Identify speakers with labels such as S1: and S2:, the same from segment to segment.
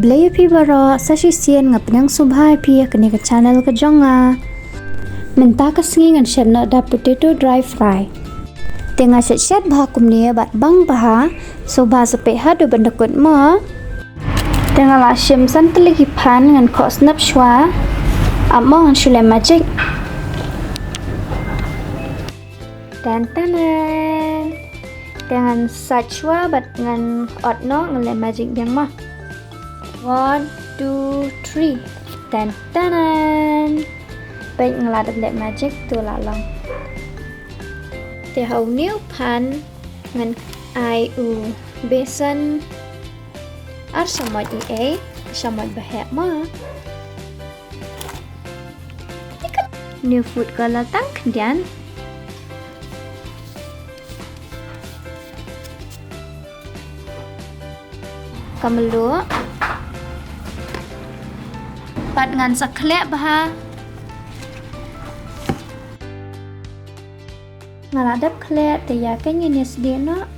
S1: Blaya pi baro sashi sian ngap nang subhai pi kene ka channel ka jonga. Menta ka singi ngan shet na da potato dry fry. Tenga shet bah kumne bat bang bah subha sepe ha do bandakut ma. Tenga la shim san teliki phan ngan ko snap shwa. Amma ngan shule magic. Dan tanan. Dengan sachwa bat ngan otno ngan magic yang mah. 1, 2, 3 dan tanan baik ngeladat lek magic tu lalang te hau new pan ngan ai u besan ar samot ie samot bahek ma new food kala tang kendian kamelu pat ngan saklek bah ngaladap klek te ya kenya nes dia no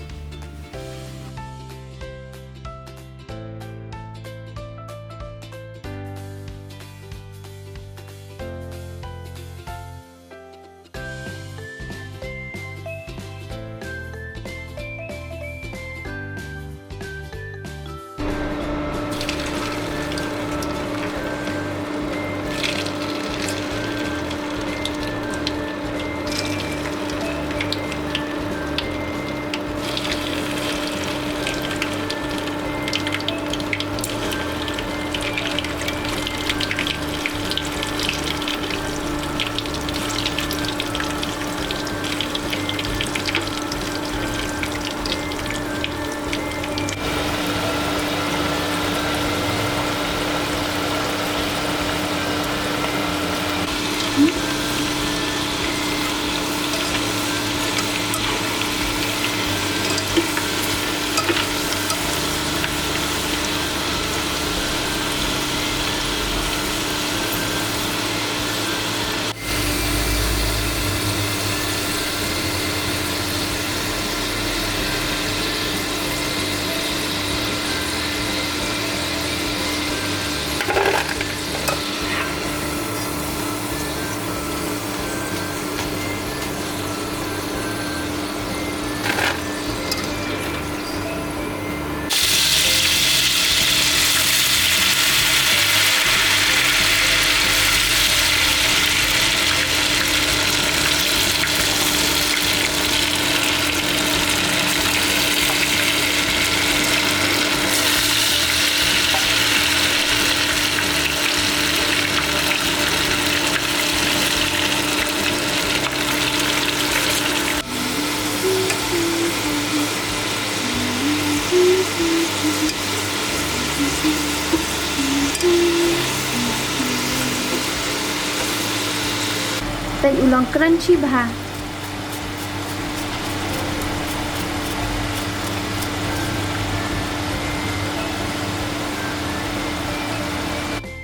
S1: dan ulang crunchy bah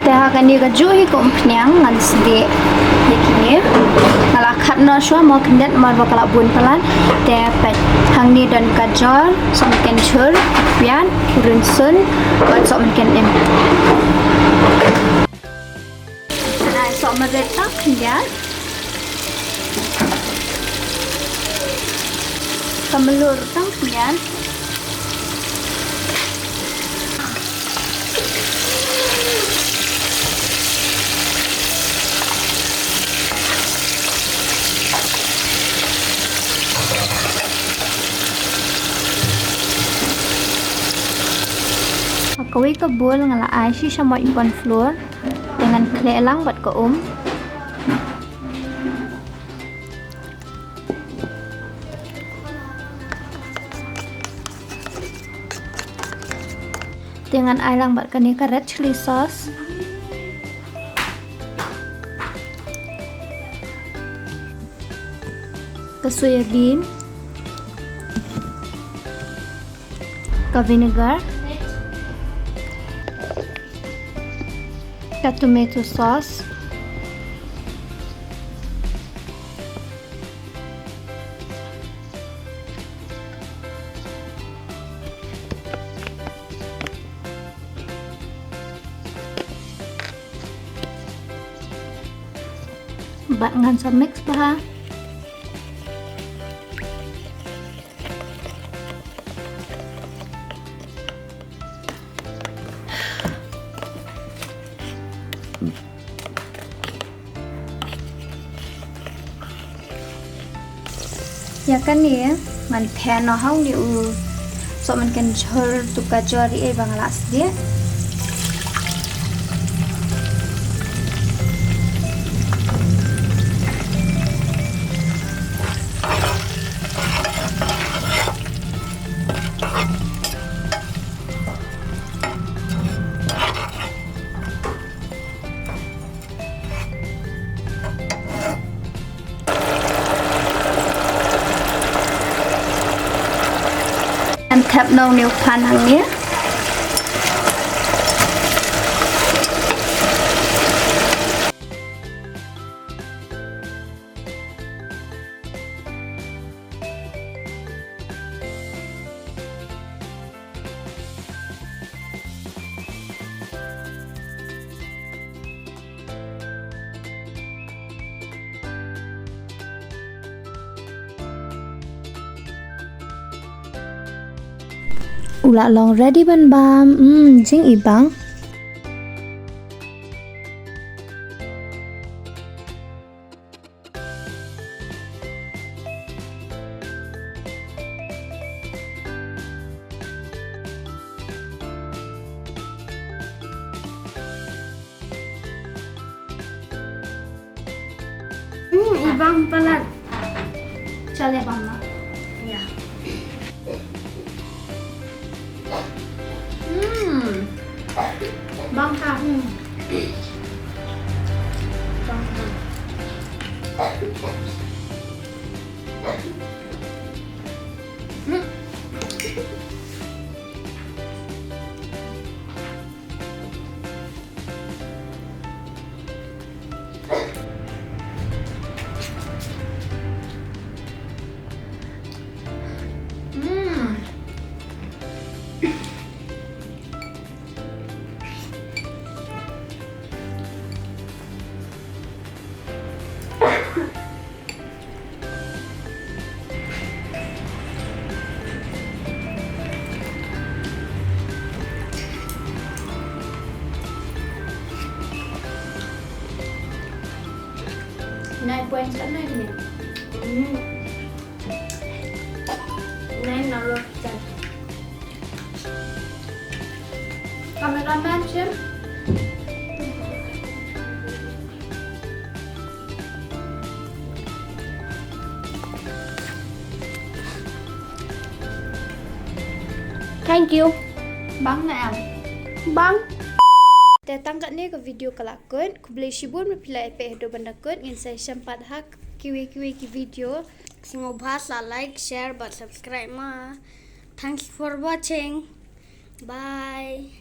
S1: akan digaju hi kom pnyang ngan sde yakini ngala khatna shwa mo kendet mar bakala bun pelan te pet hang ni dan kajol som ken chur pian kurun sun bat som ken em ai som ma red tak kendia kamelur tang pian kawai ka bowl ngala ai si sama ikon flour dengan clay lang bat ka dengan ai lang bat ka ni ka red chili sauce ka soya bean ka vinegar ka tomato sauce Bạn ngan sa mix ba? Ya kan ni man pan no hang di so man kan chur tu ka jari bang las dia. Em thập nâu nếu phan hàng nhé. Ula long ready ban bam, jing ibang. Ibang pala. Chale bang. Yeah. Bang ka. Bang ka. Này quên sẵn này nè. Này nào rồi chặt. Cameraman chứ. Thank you. Bang nào. Bang. Datang kat ni ke video kelakon, ku boleh shibun reply pe do benda kot ngin saya sempat hak kiwi ki video.
S2: Singo bahasa like, share, but subscribe ma. Thanks for watching. Bye.